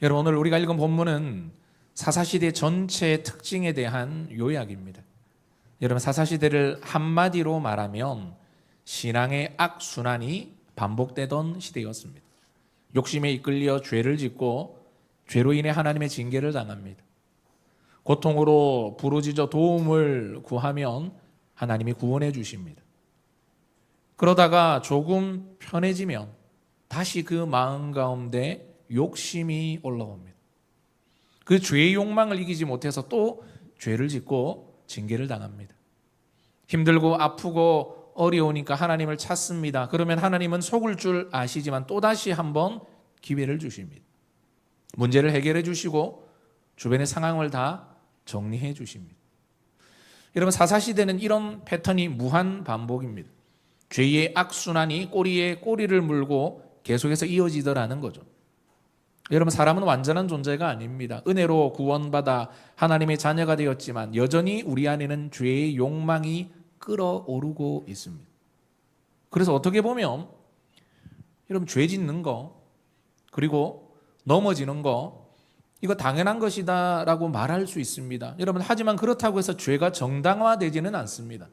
여러분, 오늘 우리가 읽은 본문은 사사시대 전체의 특징에 대한 요약입니다. 여러분, 사사시대를 한마디로 말하면 신앙의 악순환이 반복되던 시대였습니다. 욕심에 이끌려 죄를 짓고 죄로 인해 하나님의 징계를 당합니다. 고통으로 부르짖어 도움을 구하면 하나님이 구원해 주십니다. 그러다가 조금 편해지면 다시 그 마음 가운데 욕심이 올라옵니다. 그 죄의 욕망을 이기지 못해서 또 죄를 짓고 징계를 당합니다. 힘들고 아프고 어려우니까 하나님을 찾습니다. 그러면 하나님은 속을 줄 아시지만 또다시 한번 기회를 주십니다. 문제를 해결해 주시고 주변의 상황을 다 정리해 주십니다. 여러분, 사사시대는 이런 패턴이 무한 반복입니다. 죄의 악순환이 꼬리에 꼬리를 물고 계속해서 이어지더라는 거죠. 여러분, 사람은 완전한 존재가 아닙니다. 은혜로 구원받아 하나님의 자녀가 되었지만 여전히 우리 안에는 죄의 욕망이 끓어오르고 있습니다. 그래서 어떻게 보면 여러분, 죄 짓는 거 그리고 넘어지는 거 이거 당연한 것이다 라고 말할 수 있습니다. 여러분, 하지만 그렇다고 해서 죄가 정당화되지는 않습니다.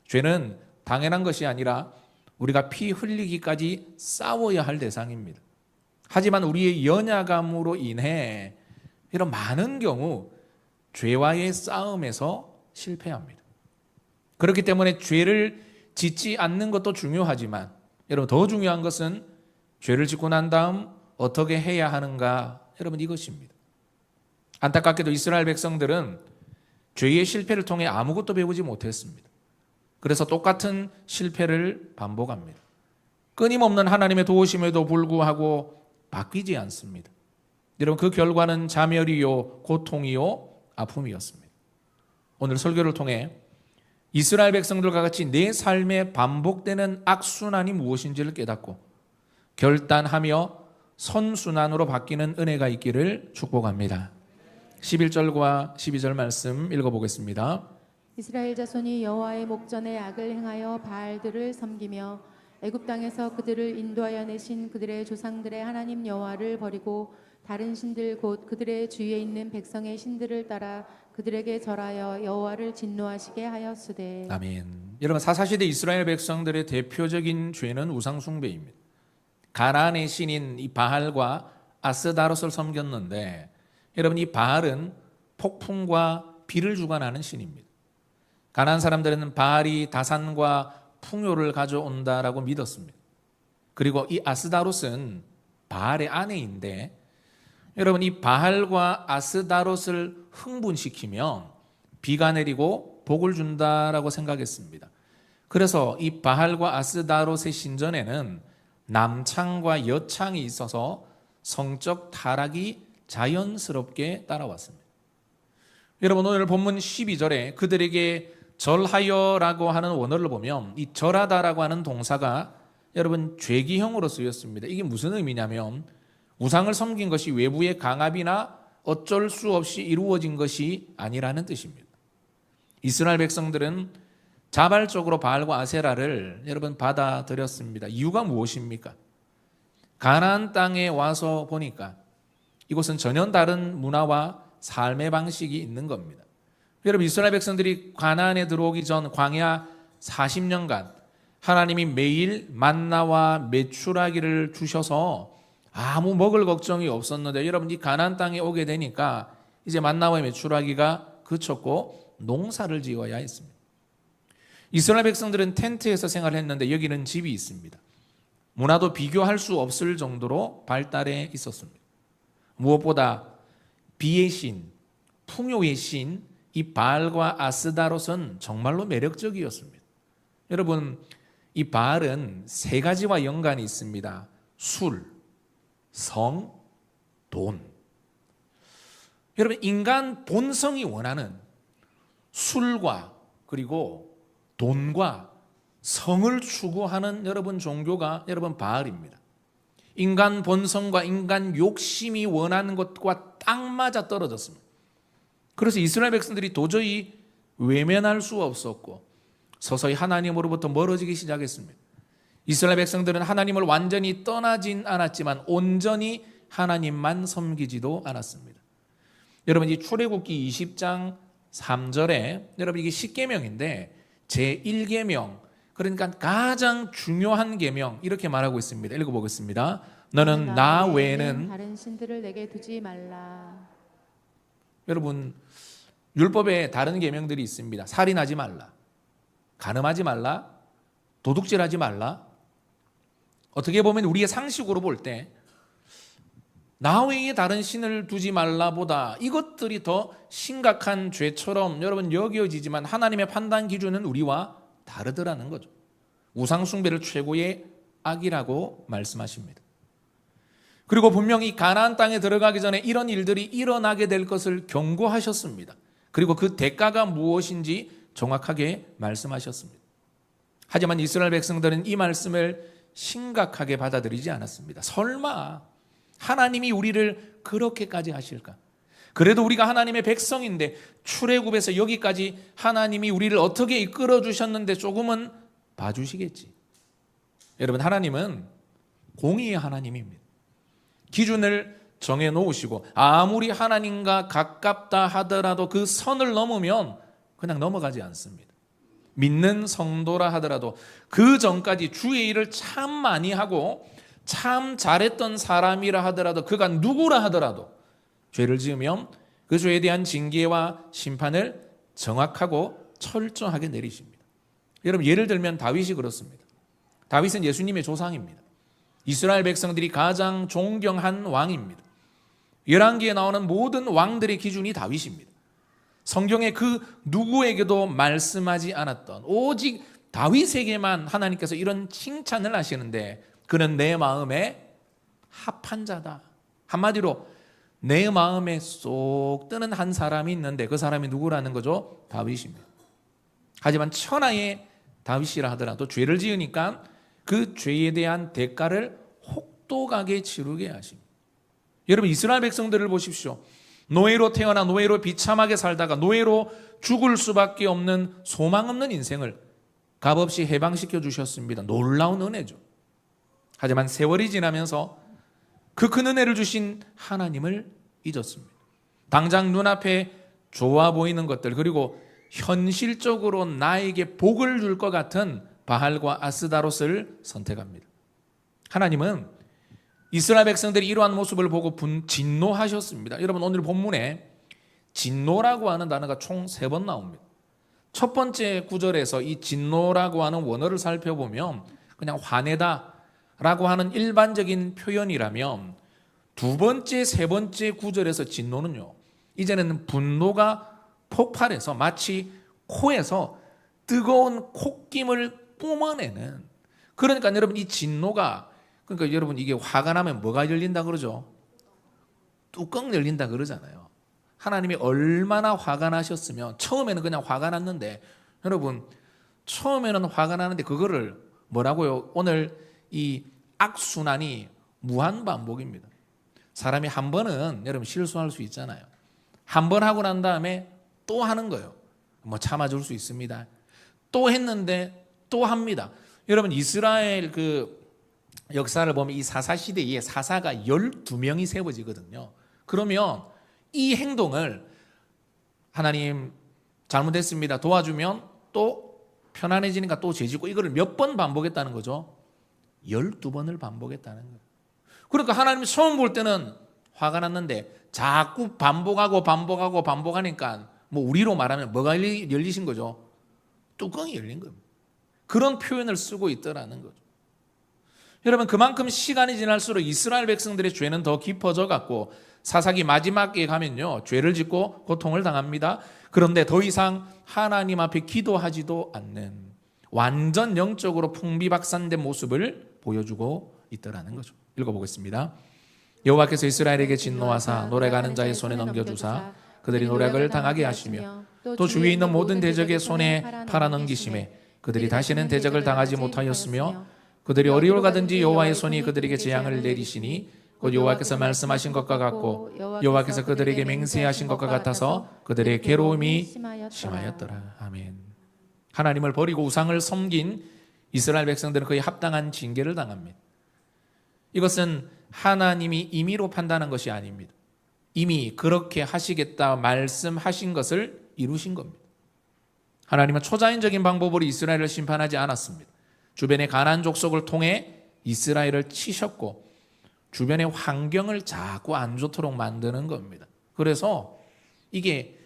죄는 당연한 것이 아니라 우리가 피 흘리기까지 싸워야 할 대상입니다. 하지만 우리의 연약함으로 인해 이런 많은 경우 죄와의 싸움에서 실패합니다. 그렇기 때문에 죄를 짓지 않는 것도 중요하지만 여러분, 더 중요한 것은 죄를 짓고 난 다음 어떻게 해야 하는가, 여러분, 이것입니다. 안타깝게도 이스라엘 백성들은 죄의 실패를 통해 아무것도 배우지 못했습니다. 그래서 똑같은 실패를 반복합니다. 끊임없는 하나님의 도우심에도 불구하고 바뀌지 않습니다. 여러분, 그 결과는 자멸이요, 고통이요, 아픔이었습니다. 오늘 설교를 통해 이스라엘 백성들과 같이 내 삶에 반복되는 악순환이 무엇인지를 깨닫고 결단하며 선순환으로 바뀌는 은혜가 있기를 축복합니다. 11절과 12절 말씀 읽어보겠습니다. 이스라엘 자손이 여호와의 목전에 악을 행하여 바알들을 섬기며 애굽 땅에서 그들을 인도하여 내신 그들의 조상들의 하나님 여호와를 버리고 다른 신들 곧 그들의 주위에 있는 백성의 신들을 따라 그들에게 절하여 여호와를 진노하시게 하였으되. 아멘. 여러분, 사사시대 이스라엘 백성들의 대표적인 죄는 우상 숭배입니다. 가나안의 신인 이 바알과 아스다롯을 섬겼는데, 여러분, 이 바알은 폭풍과 비를 주관하는 신입니다. 가나안 사람들은 바알이 다산과 풍요를 가져온다라고 믿었습니다. 그리고 이 아스다롯은 바알의 아내인데, 여러분, 이 바알과 아스다롯을 흥분시키면 비가 내리고 복을 준다라고 생각했습니다. 그래서 이 바알과 아스다롯의 신전에는 남창과 여창이 있어서 성적 타락이 자연스럽게 따라왔습니다. 여러분, 오늘 본문 12절에 그들에게 절하여라고 하는 원어를 보면 이 절하다라고 하는 동사가 여러분 죄기형으로 쓰였습니다. 이게 무슨 의미냐면 우상을 섬긴 것이 외부의 강압이나 어쩔 수 없이 이루어진 것이 아니라는 뜻입니다. 이스라엘 백성들은 자발적으로 바알과 아세라를 여러분 받아들였습니다. 이유가 무엇입니까? 가나안 땅에 와서 보니까 이곳은 전혀 다른 문화와 삶의 방식이 있는 겁니다. 여러분, 이스라엘 백성들이 가나안에 들어오기 전 광야 40년간 하나님이 매일 만나와 메추라기를 주셔서 아무 먹을 걱정이 없었는데, 여러분, 이 가나안 땅에 오게 되니까 이제 만나와 메추라기가 그쳤고 농사를 지어야 했습니다. 이스라엘 백성들은 텐트에서 생활했는데 여기는 집이 있습니다. 문화도 비교할 수 없을 정도로 발달해 있었습니다. 무엇보다 비의 신, 풍요의 신, 이 바알과 아스다롯은 정말로 매력적이었습니다. 여러분, 이 바알은 세 가지와 연관이 있습니다. 술, 성, 돈. 여러분, 인간 본성이 원하는 술과 그리고 돈과 성을 추구하는 여러분 종교가 여러분 바알입니다. 인간 본성과 인간 욕심이 원하는 것과 딱 맞아 떨어졌습니다. 그래서 이스라엘 백성들이 도저히 외면할 수 없었고 서서히 하나님으로부터 멀어지기 시작했습니다. 이스라엘 백성들은 하나님을 완전히 떠나진 않았지만 온전히 하나님만 섬기지도 않았습니다. 여러분 이 출애굽기 20장 3절에 여러분 이게 10계명인데 제1계명, 그러니까 가장 중요한 계명 이렇게 말하고 있습니다. 읽어보겠습니다. 너는 나 외에는 다른 신들을 내게 두지 말라. 여러분 율법에 다른 계명들이 있습니다. 살인하지 말라, 간음하지 말라, 도둑질하지 말라. 어떻게 보면 우리의 상식으로 볼 때 나 외에 다른 신을 두지 말라보다 이것들이 더 심각한 죄처럼 여러분 여겨지지만 하나님의 판단 기준은 우리와 다르더라는 거죠. 우상 숭배를 최고의 악이라고 말씀하십니다. 그리고 분명히 가나안 땅에 들어가기 전에 이런 일들이 일어나게 될 것을 경고하셨습니다. 그리고 그 대가가 무엇인지 정확하게 말씀하셨습니다. 하지만 이스라엘 백성들은 이 말씀을 심각하게 받아들이지 않았습니다. 설마 하나님이 우리를 그렇게까지 하실까? 그래도 우리가 하나님의 백성인데 출애굽에서 여기까지 하나님이 우리를 어떻게 이끌어 주셨는데 조금은 봐주시겠지. 여러분 하나님은 공의의 하나님입니다. 기준을 정해 놓으시고 아무리 하나님과 가깝다 하더라도 그 선을 넘으면 그냥 넘어가지 않습니다. 믿는 성도라 하더라도 그 전까지 주의 일을 참 많이 하고 참 잘했던 사람이라 하더라도 그가 누구라 하더라도 죄를 지으면 그 죄에 대한 징계와 심판을 정확하고 철저하게 내리십니다. 여러분 예를 들면 다윗이 그렇습니다. 다윗은 예수님의 조상입니다. 이스라엘 백성들이 가장 존경한 왕입니다. 열왕기에 나오는 모든 왕들의 기준이 다윗입니다. 성경에 그 누구에게도 말씀하지 않았던 오직 다윗에게만 하나님께서 이런 칭찬을 하시는데 그는 내 마음에 합한 자다. 한마디로 내 마음에 쏙 드는 한 사람이 있는데 그 사람이 누구라는 거죠? 다윗입니다. 하지만 천하의 다윗이라 하더라도 죄를 지으니까 그 죄에 대한 대가를 혹독하게 치르게 하십니다. 여러분 이스라엘 백성들을 보십시오. 노예로 태어나 노예로 비참하게 살다가 노예로 죽을 수밖에 없는 소망 없는 인생을 값없이 해방시켜 주셨습니다. 놀라운 은혜죠. 하지만 세월이 지나면서 그 큰 은혜를 주신 하나님을 잊었습니다. 당장 눈앞에 좋아 보이는 것들 그리고 현실적으로 나에게 복을 줄 것 같은 바알과 아스다롯을 선택합니다. 하나님은 이스라엘 백성들이 이러한 모습을 보고 진노하셨습니다. 여러분 오늘 본문에 진노라고 하는 단어가 총 3번 나옵니다. 첫 번째 구절에서 이 진노라고 하는 원어를 살펴보면 그냥 화내다 라고 하는 일반적인 표현이라면 두 번째, 세 번째 구절에서 진노는요 이제는 분노가 폭발해서 마치 코에서 뜨거운 콧김을 뿜어내는, 그러니까 여러분 이 진노가, 그러니까 여러분 이게 화가 나면 뭐가 열린다 그러죠? 뚜껑 열린다 그러잖아요. 하나님이 얼마나 화가 나셨으면 처음에는 그냥 화가 났는데 여러분 처음에는 화가 나는데 그거를 뭐라고요? 오늘 이 악순환이 무한반복입니다. 사람이 한 번은 여러분 실수할 수 있잖아요. 한 번 하고 난 다음에 또 하는 거예요. 뭐 참아줄 수 있습니다. 또 했는데 또 합니다. 여러분 이스라엘 그 역사를 보면 이 사사시대에 사사가 12명이 세워지거든요. 그러면 이 행동을 하나님 잘못했습니다 도와주면 또 편안해지니까 또 죄짓고 이거를 몇 번 반복했다는 거죠? 12번을 반복했다는 거예요. 그러니까 하나님이 처음 볼 때는 화가 났는데 자꾸 반복하니까 뭐 우리로 말하면 뭐가 열리신 거죠? 뚜껑이 열린 겁니다. 그런 표현을 쓰고 있더라는 거죠. 여러분 그만큼 시간이 지날수록 이스라엘 백성들의 죄는 더 깊어져 갔고 사사기 마지막에 가면요 죄를 짓고 고통을 당합니다. 그런데 더 이상 하나님 앞에 기도하지도 않는 완전 영적으로 풍비박산된 모습을 보여주고 있더라는 거죠. 읽어보겠습니다. 여호와께서 이스라엘에게 진노하사 노래가는 자의 손에 넘겨주사 그들이 노략을 당하게 하시며 또 주위에 있는 모든 대적의 손에 팔아넘기심에 그들이 다시는 대적을 당하지 못하였으며 그들이 어디로 가든지 여호와의 손이 그들에게 재앙을 내리시니 곧 여호와께서 말씀하신 것과 같고 여호와께서 그들에게 맹세하신 것과 같아서 그들의 괴로움이 심하였더라. 아멘. 하나님을 버리고 우상을 섬긴 이스라엘 백성들은 거의 합당한 징계를 당합니다. 이것은 하나님이 임의로 판단한 것이 아닙니다. 이미 그렇게 하시겠다 말씀하신 것을 이루신 겁니다. 하나님은 초자연적인 방법으로 이스라엘을 심판하지 않았습니다. 주변의 가나안 족속을 통해 이스라엘을 치셨고 주변의 환경을 자꾸 안 좋도록 만드는 겁니다. 그래서 이게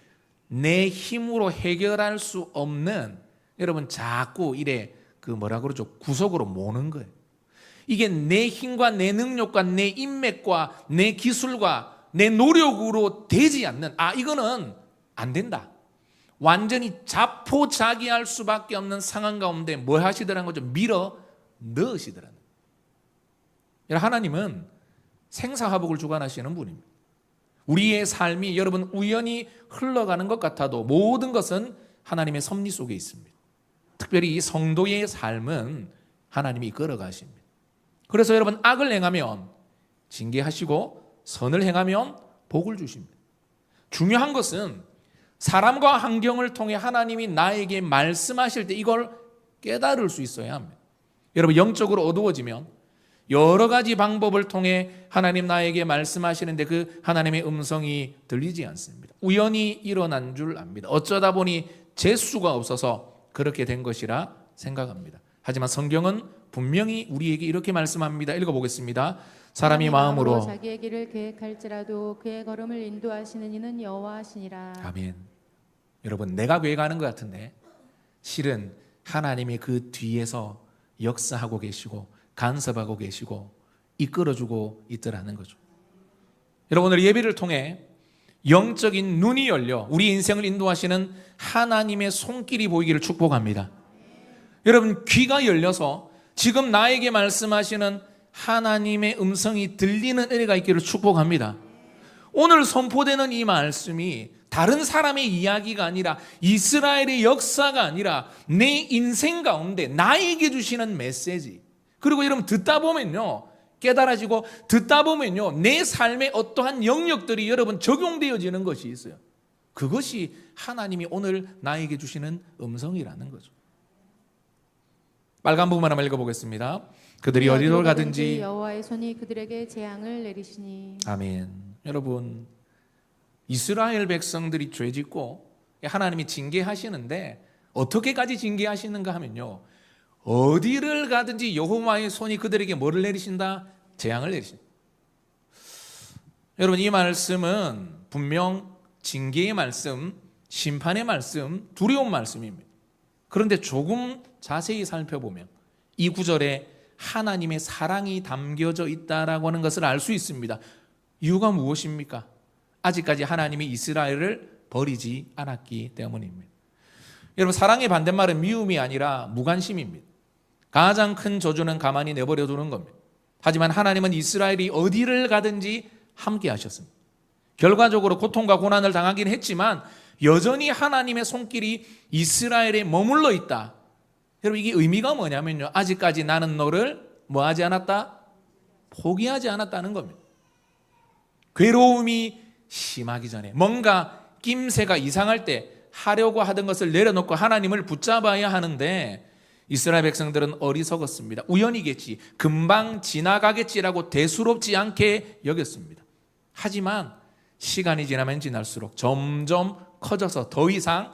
내 힘으로 해결할 수 없는, 여러분 자꾸 이래 뭐라 그러죠? 구석으로 모는 거예요. 이게 내 힘과 내 능력과 내 인맥과 내 기술과 내 노력으로 되지 않는, 이거는 안 된다. 완전히 자포자기할 수밖에 없는 상황 가운데 뭐 하시더라는 거죠? 밀어 넣으시더라는 거예요. 하나님은 생사화복을 주관하시는 분입니다. 우리의 삶이 여러분 우연히 흘러가는 것 같아도 모든 것은 하나님의 섭리 속에 있습니다. 특별히 이 성도의 삶은 하나님이 이끌어 가십니다. 그래서 여러분 악을 행하면 징계하시고 선을 행하면 복을 주십니다. 중요한 것은 사람과 환경을 통해 하나님이 나에게 말씀하실 때 이걸 깨달을 수 있어야 합니다. 여러분 영적으로 어두워지면 여러 가지 방법을 통해 하나님 나에게 말씀하시는데 그 하나님의 음성이 들리지 않습니다. 우연히 일어난 줄 압니다. 어쩌다 보니 재수가 없어서 그렇게 된 것이라 생각합니다. 하지만 성경은 분명히 우리에게 이렇게 말씀합니다. 읽어보겠습니다. 사람이 마음으로 자기의 길을 계획할지라도 그의 걸음을 인도하시는 이는 여호와시니라. 아멘. 여러분 내가 계획하는 것 같은데 실은 하나님이 그 뒤에서 역사하고 계시고 간섭하고 계시고 이끌어주고 있더라는 거죠. 여러분 오늘 예배를 통해 영적인 눈이 열려 우리 인생을 인도하시는 하나님의 손길이 보이기를 축복합니다. 여러분 귀가 열려서 지금 나에게 말씀하시는 하나님의 음성이 들리는 은혜가 있기를 축복합니다. 오늘 선포되는 이 말씀이 다른 사람의 이야기가 아니라 이스라엘의 역사가 아니라 내 인생 가운데 나에게 주시는 메시지. 그리고 여러분 듣다 보면요 깨달아지고 듣다 보면요 내 삶의 어떠한 영역들이 여러분 적용되어지는 것이 있어요. 그것이 하나님이 오늘 나에게 주시는 음성이라는 거죠. 빨간 부분 하나 읽어보겠습니다. 그들이 어디로 가든지 여호와의 손이 그들에게 재앙을 내리시니. 아멘. 여러분 이스라엘 백성들이 죄짓고 하나님이 징계하시는데 어떻게까지 징계하시는가 하면요 어디를 가든지 여호와의 손이 그들에게 뭐를 내리신다? 재앙을 내리신다. 여러분 이 말씀은 분명 징계의 말씀, 심판의 말씀, 두려운 말씀입니다. 그런데 조금 자세히 살펴보면 이 구절에 하나님의 사랑이 담겨져 있다라고 하는 것을 알 수 있습니다. 이유가 무엇입니까? 아직까지 하나님이 이스라엘을 버리지 않았기 때문입니다. 여러분 사랑의 반대말은 미움이 아니라 무관심입니다. 가장 큰 저주는 가만히 내버려 두는 겁니다. 하지만 하나님은 이스라엘이 어디를 가든지 함께 하셨습니다. 결과적으로 고통과 고난을 당하긴 했지만 여전히 하나님의 손길이 이스라엘에 머물러 있다. 여러분 이게 의미가 뭐냐면요 아직까지 나는 너를 뭐하지 않았다? 포기하지 않았다는 겁니다. 괴로움이 심하기 전에 뭔가 낌새가 이상할 때 하려고 하던 것을 내려놓고 하나님을 붙잡아야 하는데 이스라엘 백성들은 어리석었습니다. 우연이겠지, 금방 지나가겠지라고 대수롭지 않게 여겼습니다. 하지만 시간이 지나면 지날수록 점점 커져서 더 이상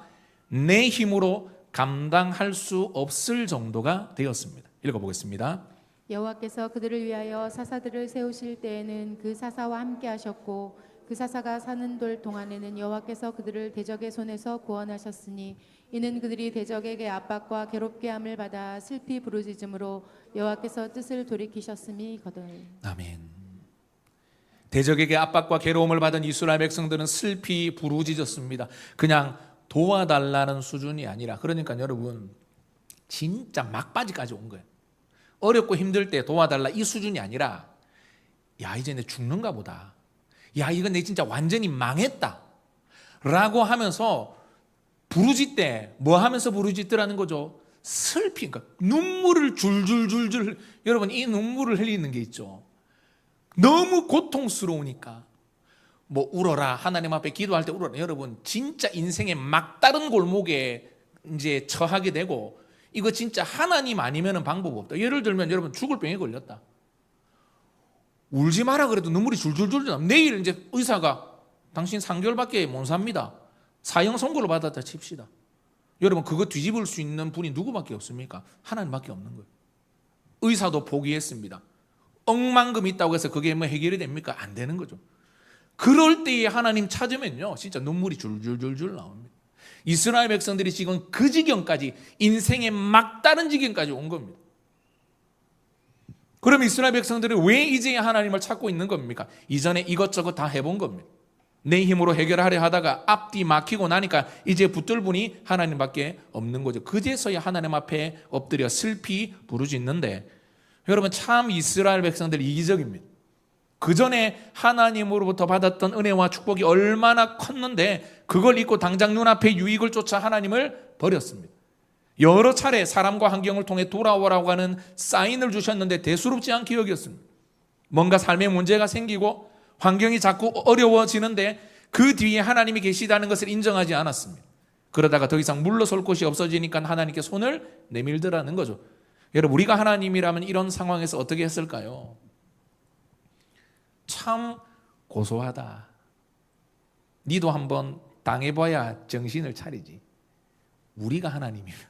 내 힘으로 감당할 수 없을 정도가 되었습니다. 읽어보겠습니다. 여호와께서 그들을 위하여 사사들을 세우실 때에는 그 사사와 함께 하셨고 그 사사가 사는 돌 동안에는 여호와께서 그들을 대적의 손에서 구원하셨으니 이는 그들이 대적에게 압박과 괴롭게 함을 받아 슬피 부르짖음으로 여호와께서 뜻을 돌이키셨음이거늘. 아멘. 대적에게 압박과 괴로움을 받은 이스라엘 백성들은 슬피 부르짖었습니다. 그냥 도와달라는 수준이 아니라, 그러니까 여러분 진짜 막바지까지 온 거예요. 어렵고 힘들 때 도와달라 이 수준이 아니라 야 이제 내 죽는가 보다, 야 이건 내 진짜 완전히 망했다 라고 하면서 부르짖대. 뭐 하면서 부르짖더라는 거죠? 슬피, 그러니까 눈물을 줄줄줄줄. 여러분 이 눈물을 흘리는 게 있죠. 너무 고통스러우니까 뭐 울어라, 하나님 앞에 기도할 때 울어라. 여러분 진짜 인생의 막다른 골목에 이제 처하게 되고, 이거 진짜 하나님 아니면 방법 없다. 예를 들면 여러분 죽을 병에 걸렸다. 울지 마라 그래도 눈물이 줄줄줄 나. 내일 이제 의사가 당신 3개월밖에 못 삽니다. 사형 선고를 받았다 칩시다. 여러분 그거 뒤집을 수 있는 분이 누구밖에 없습니까? 하나님밖에 없는 거예요. 의사도 포기했습니다. 억만금 있다고 해서 그게 뭐 해결이 됩니까? 안 되는 거죠. 그럴 때에 하나님 찾으면요 진짜 눈물이 줄줄줄줄 나옵니다. 이스라엘 백성들이 지금 그 지경까지, 인생의 막다른 지경까지 온 겁니다. 그럼 이스라엘 백성들은 왜 이제야 하나님을 찾고 있는 겁니까? 이전에 이것저것 다 해본 겁니다. 내 힘으로 해결하려 하다가 앞뒤 막히고 나니까 이제 붙들 분이 하나님밖에 없는 거죠. 그제서야 하나님 앞에 엎드려 슬피 부르짖는데, 여러분 참 이스라엘 백성들 이기적입니다. 그 전에 하나님으로부터 받았던 은혜와 축복이 얼마나 컸는데 그걸 잊고 당장 눈앞의 유익을 쫓아 하나님을 버렸습니다. 여러 차례 사람과 환경을 통해 돌아오라고 하는 사인을 주셨는데 대수롭지 않게 여겼습니다. 뭔가 삶에 문제가 생기고 환경이 자꾸 어려워지는데 그 뒤에 하나님이 계시다는 것을 인정하지 않았습니다. 그러다가 더 이상 물러설 곳이 없어지니까 하나님께 손을 내밀더라는 거죠. 여러분 우리가 하나님이라면 이런 상황에서 어떻게 했을까요? 참 고소하다. 니도 한번 당해봐야 정신을 차리지. 우리가 하나님이면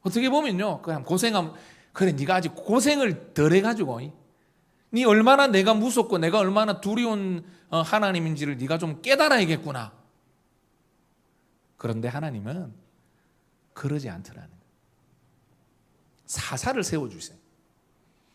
어떻게 보면요 그냥 고생하면 그래 네가 아직 고생을 덜 해가지고 네 얼마나 내가 무섭고 내가 얼마나 두려운 하나님인지를 네가 좀 깨달아야겠구나. 그런데 하나님은 그러지 않더라는 거예요. 사사를 세워주세요.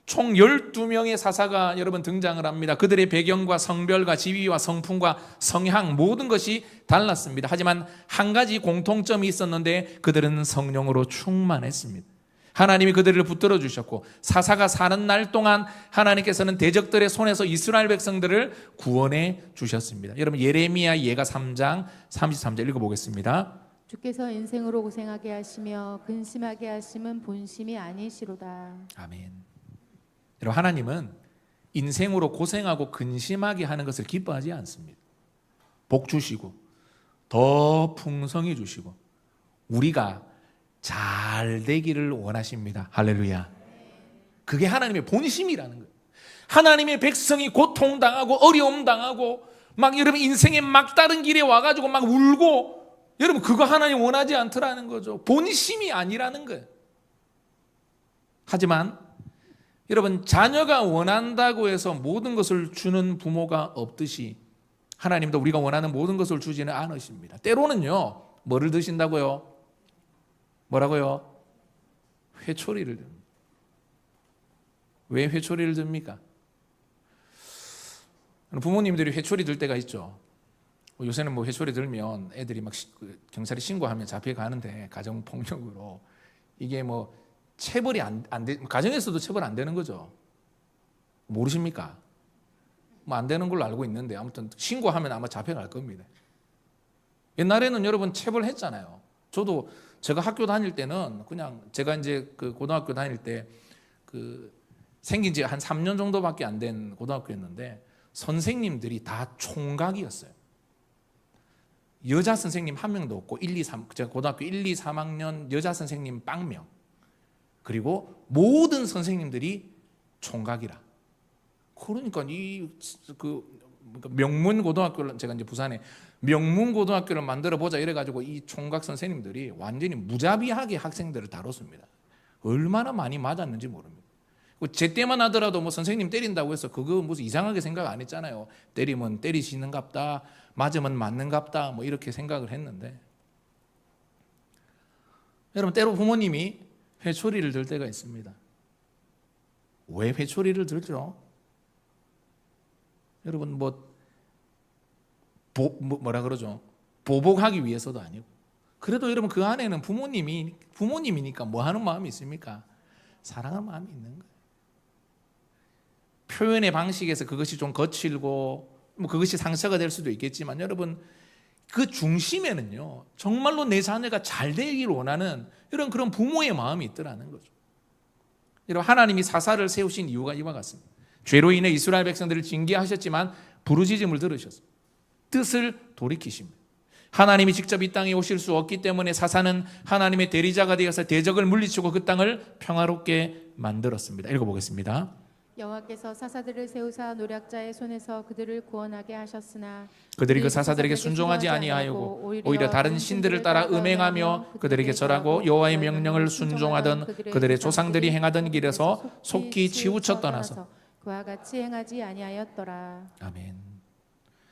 총 12명의 사사가 여러분 등장을 합니다. 그들의 배경과 성별과 지위와 성품과 성향 모든 것이 달랐습니다. 하지만 한 가지 공통점이 있었는데 그들은 성령으로 충만했습니다. 하나님이 그들을 붙들어 주셨고 사사가 사는 날 동안 하나님께서는 대적들의 손에서 이스라엘 백성들을 구원해 주셨습니다. 여러분 예레미야 예가 3장 33절 읽어보겠습니다. 주께서 인생으로 고생하게 하시며 근심하게 하심은 본심이 아니시로다. 아멘. 여러분 하나님은 인생으로 고생하고 근심하게 하는 것을 기뻐하지 않습니다. 복 주시고 더 풍성히 주시고 우리가 잘 되기를 원하십니다. 할렐루야. 그게 하나님의 본심이라는 거예요. 하나님의 백성이 고통당하고 어려움 당하고 막 여러분 인생의 막다른 길에 와가지고 막 울고 여러분 그거 하나님 원하지 않더라는 거죠. 본심이 아니라는 거예요. 하지만 여러분 자녀가 원한다고 해서 모든 것을 주는 부모가 없듯이 하나님도 우리가 원하는 모든 것을 주지는 않으십니다. 때로는요 뭐를 드신다고요? 뭐라고요? 회초리를 듭니다. 왜 회초리를 듭니까? 부모님들이 회초리 들 때가 있죠. 요새는 뭐 회초리 들면 애들이 막 경찰에 신고하면 잡혀가는데 가정폭력으로 이게 뭐 체벌이 안 돼, 가정에서도 체벌 안 되는 거죠. 모르십니까? 뭐 안 되는 걸로 알고 있는데 아무튼 신고하면 아마 잡혀갈 겁니다. 옛날에는 여러분 체벌했잖아요. 저도 제가 학교 다닐 때는 그냥 제가 이제 그 고등학교 다닐 때 그 생긴 지 한 3년 정도밖에 안 된 고등학교였는데 선생님들이 다 총각이었어요. 여자 선생님 한 명도 없고 1, 2, 3 제가 고등학교 1, 2, 3학년 여자 선생님 0명 그리고 모든 선생님들이 총각이라. 그러니까 명문 고등학교를 제가 이제 부산에 명문 고등학교를 만들어 보자 이래가지고 이 총각 선생님들이 완전히 무자비하게 학생들을 다뤘습니다. 얼마나 많이 맞았는지 모릅니다. 제 때만 하더라도 뭐 선생님 때린다고 해서 그거 무슨 이상하게 생각 안 했잖아요. 때리면 때리시는갑다, 맞으면 맞는갑다, 뭐 이렇게 생각을 했는데 여러분 때로 부모님이 회초리를 들 때가 있습니다. 왜 회초리를 들죠? 여러분 뭐라 그러죠? 보복하기 위해서도 아니고 그래도 여러분 그 안에는 부모님이니까 뭐 하는 마음이 있습니까? 사랑하는 마음이 있는 거예요. 표현의 방식에서 그것이 좀 거칠고 뭐 그것이 상처가 될 수도 있겠지만 여러분 그 중심에는요 정말로 내 자녀가 잘 되기를 원하는 이런 그런 부모의 마음이 있더라는 거죠. 여러분 하나님이 사사를 세우신 이유가 이와 같습니다. 죄로 인해 이스라엘 백성들을 징계하셨지만 부르짖음을 들으셨습니다. 뜻을 돌이키십니다. 하나님이 직접 이 땅에 오실 수 없기 때문에 사사는 하나님의 대리자가 되어서 대적을 물리치고 그 땅을 평화롭게 만들었습니다. 읽어보겠습니다. 여호와께서 사사들을 세우사 노략자의 손에서 그들을 구원하게 하셨으나 그들이 그 사사들에게 순종하지 아니하였고 오히려 다른 신들을 따라 음행하며 그들에게 절하고 여호와의 명령을 순종하던 그들의 조상들이 행하던 길에서 속히 치우쳐 떠나서 그와 같이 행하지 아니하였더라. 아멘.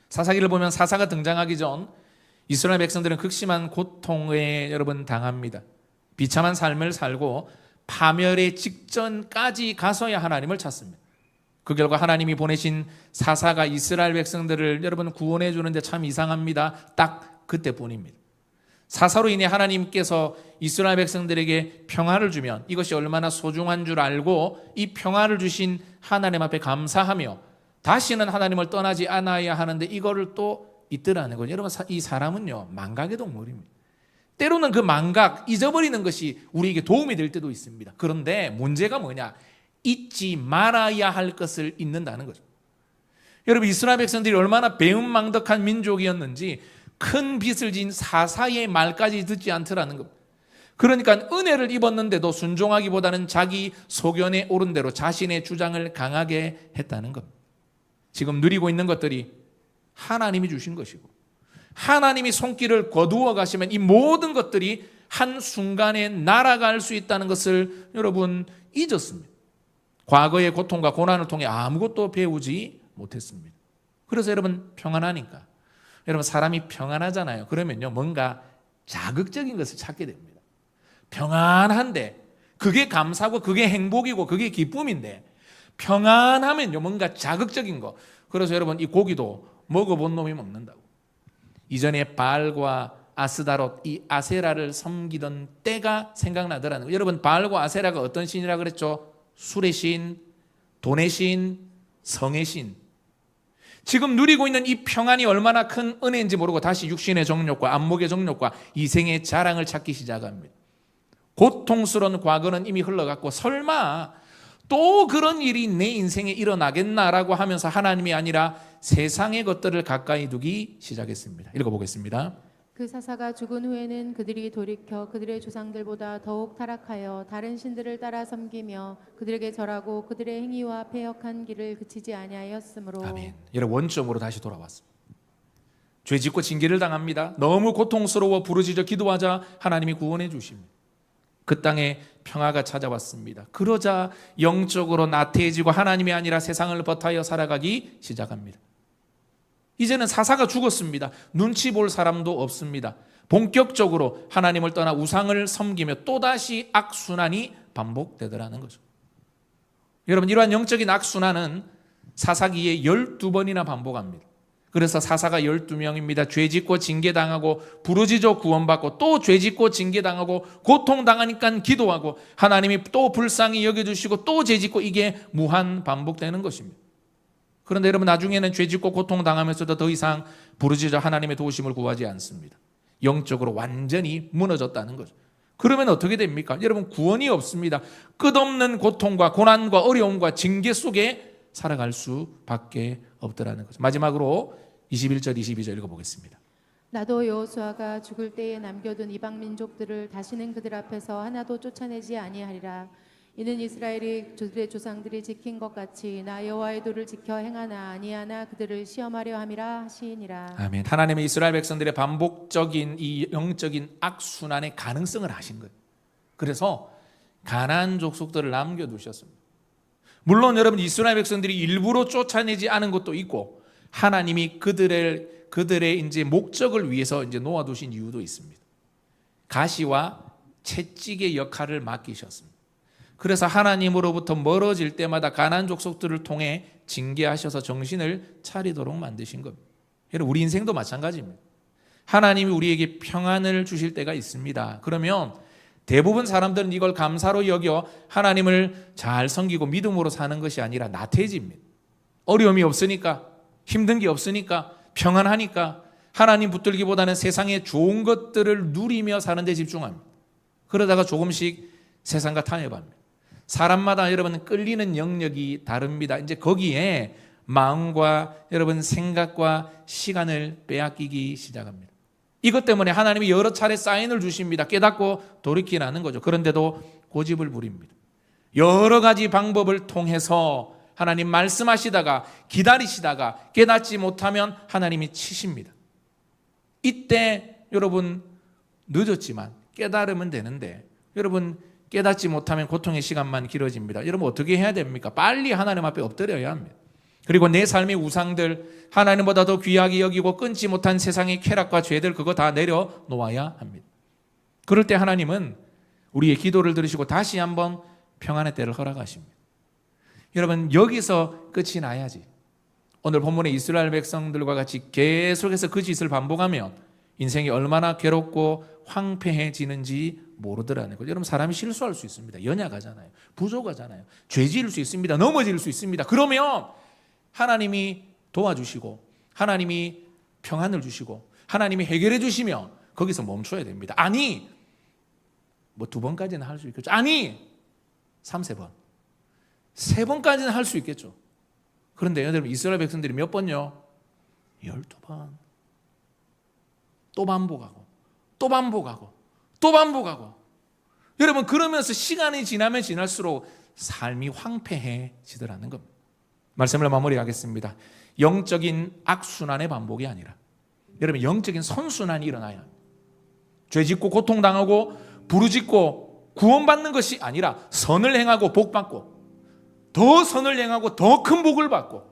사사기를 보면 사사가 등장하기 전 이스라엘 백성들은 극심한 고통에 여러분 당합니다. 비참한 삶을 살고 파멸의 직전까지 가서야 하나님을 찾습니다. 그 결과 하나님이 보내신 사사가 이스라엘 백성들을 여러분 구원해 주는데 참 이상합니다. 딱 그때뿐입니다. 사사로 인해 하나님께서 이스라엘 백성들에게 평화를 주면 이것이 얼마나 소중한 줄 알고 이 평화를 주신 하나님 앞에 감사하며 다시는 하나님을 떠나지 않아야 하는데 이거를 또 잊더라는 거죠. 여러분, 이 사람은요 망각의 동물입니다. 때로는 그 망각, 잊어버리는 것이 우리에게 도움이 될 때도 있습니다. 그런데 문제가 뭐냐? 잊지 말아야 할 것을 잊는다는 거죠. 여러분, 이스라엘 백성들이 얼마나 배은망덕한 민족이었는지 큰 빚을 진 사사의 말까지 듣지 않더라는 겁니다. 그러니까 은혜를 입었는데도 순종하기보다는 자기 소견에 오른 대로 자신의 주장을 강하게 했다는 겁니다. 지금 누리고 있는 것들이 하나님이 주신 것이고 하나님이 손길을 거두어 가시면 이 모든 것들이 한순간에 날아갈 수 있다는 것을 여러분 잊었습니다. 과거의 고통과 고난을 통해 아무것도 배우지 못했습니다. 그래서 여러분 평안하니까 여러분 사람이 평안하잖아요. 그러면요 뭔가 자극적인 것을 찾게 됩니다. 평안한데 그게 감사고 그게 행복이고 그게 기쁨인데 평안하면요 뭔가 자극적인 거. 그래서 여러분 이 고기도 먹어본 놈이 먹는다고. 이전에 바알과 아스다롯 이 아세라를 섬기던 때가 생각나더라는 거예요. 여러분 바알과 아세라가 어떤 신이라 그랬죠? 술의 신, 돈의 신, 성의 신. 지금 누리고 있는 이 평안이 얼마나 큰 은혜인지 모르고 다시 육신의 정욕과 안목의 정욕과 이생의 자랑을 찾기 시작합니다. 고통스러운 과거는 이미 흘러갔고 설마 또 그런 일이 내 인생에 일어나겠나라고 하면서 하나님이 아니라 세상의 것들을 가까이 두기 시작했습니다. 읽어보겠습니다. 그 사사가 죽은 후에는 그들이 돌이켜 그들의 조상들보다 더욱 타락하여 다른 신들을 따라 섬기며 그들에게 절하고 그들의 행위와 패역한 길을 그치지 아니하였으므로. 아멘. 여러분 원점으로 다시 돌아왔습니다. 죄짓고 징계를 당합니다. 너무 고통스러워 부르짖어 기도하자 하나님이 구원해 주십니다. 그 땅에 평화가 찾아왔습니다. 그러자 영적으로 나태해지고 하나님이 아니라 세상을 버타여 살아가기 시작합니다. 이제는 사사가 죽었습니다. 눈치 볼 사람도 없습니다. 본격적으로 하나님을 떠나 우상을 섬기며 또다시 악순환이 반복되더라는 거죠. 여러분 이러한 영적인 악순환은 사사기에 12번이나 반복합니다. 그래서 사사가 12명입니다. 죄짓고 징계당하고 부르짖어 구원받고 또 죄짓고 징계당하고 고통당하니까 기도하고 하나님이 또 불쌍히 여겨주시고 또 죄짓고 이게 무한 반복되는 것입니다. 그런데 여러분 나중에는 죄짓고 고통당하면서도 더 이상 부르짖어 하나님의 도우심을 구하지 않습니다. 영적으로 완전히 무너졌다는 거죠. 그러면 어떻게 됩니까? 여러분 구원이 없습니다. 끝없는 고통과 고난과 어려움과 징계 속에 살아갈 수밖에 없더라는 거죠. 마지막으로 21절 22절 읽어보겠습니다. 나도 여호수아가 죽을 때에 남겨둔 이방 민족들을 다시는 그들 앞에서 하나도 쫓아내지 아니하리라. 이는 이스라엘이 그들의 조상들이 지킨 것 같이 나 여호와의 도를 지켜 행하나 아니하나 그들을 시험하려 함이라 하시니라. 아멘. 하나님의 이스라엘 백성들의 반복적인 이 영적인 악순환의 가능성을 아신 거예요. 그래서 가나안 족속들을 남겨두셨습니다. 물론 여러분 이스라엘 백성들이 일부러 쫓아내지 않은 것도 있고 하나님이 그들의 이제 목적을 위해서 이제 놓아두신 이유도 있습니다. 가시와 채찍의 역할을 맡기셨습니다. 그래서 하나님으로부터 멀어질 때마다 가나안 족속들을 통해 징계하셔서 정신을 차리도록 만드신 겁니다. 여러분 우리 인생도 마찬가지입니다. 하나님이 우리에게 평안을 주실 때가 있습니다. 그러면 대부분 사람들은 이걸 감사로 여겨 하나님을 잘 섬기고 믿음으로 사는 것이 아니라 나태해집니다. 어려움이 없으니까, 힘든 게 없으니까, 평안하니까 하나님 붙들기보다는 세상의 좋은 것들을 누리며 사는 데 집중합니다. 그러다가 조금씩 세상과 타협합니다. 사람마다 여러분 끌리는 영역이 다릅니다. 이제 거기에 마음과 여러분 생각과 시간을 빼앗기기 시작합니다. 이것 때문에 하나님이 여러 차례 사인을 주십니다. 깨닫고 돌이키라는 거죠. 그런데도 고집을 부립니다. 여러 가지 방법을 통해서 하나님 말씀하시다가 기다리시다가 깨닫지 못하면 하나님이 치십니다. 이때 여러분 늦었지만 깨달으면 되는데 여러분 깨닫지 못하면 고통의 시간만 길어집니다. 여러분 어떻게 해야 됩니까? 빨리 하나님 앞에 엎드려야 합니다. 그리고 내 삶의 우상들, 하나님보다 더 귀하게 여기고 끊지 못한 세상의 쾌락과 죄들 그거 다 내려놓아야 합니다. 그럴 때 하나님은 우리의 기도를 들으시고 다시 한번 평안의 때를 허락하십니다. 여러분 여기서 끝이 나야지. 오늘 본문의 이스라엘 백성들과 같이 계속해서 그 짓을 반복하면 인생이 얼마나 괴롭고 황폐해지는지 모르더라는 거죠. 여러분 사람이 실수할 수 있습니다. 연약하잖아요. 부족하잖아요. 죄 지을 수 있습니다. 넘어질 수 있습니다. 그러면 하나님이 도와주시고 하나님이 평안을 주시고 하나님이 해결해 주시면 거기서 멈춰야 됩니다. 아니 뭐 2번까지는 할 수 있겠죠. 아니 3-4번 3번까지는 할 수 있겠죠. 그런데 여러분 이스라엘 백성들이 몇 번요? 12번 또 반복하고 또 반복하고 또 반복하고 여러분 그러면서 시간이 지나면 지날수록 삶이 황폐해지더라는 겁니다. 말씀을 마무리하겠습니다. 영적인 악순환의 반복이 아니라 여러분 영적인 선순환이 일어나야 합니다. 죄짓고 고통당하고 부르짖고 구원받는 것이 아니라 선을 행하고 복받고 더 선을 행하고 더 큰 복을 받고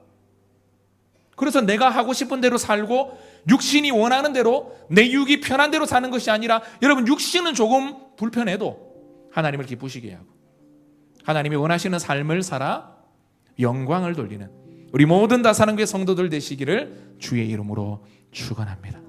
그래서 내가 하고 싶은 대로 살고 육신이 원하는 대로 내 육이 편한 대로 사는 것이 아니라 여러분 육신은 조금 불편해도 하나님을 기쁘시게 하고 하나님이 원하시는 삶을 살아 영광을 돌리는 우리 모든 다사랑교회 성도들 되시기를 주의 이름으로 축원합니다.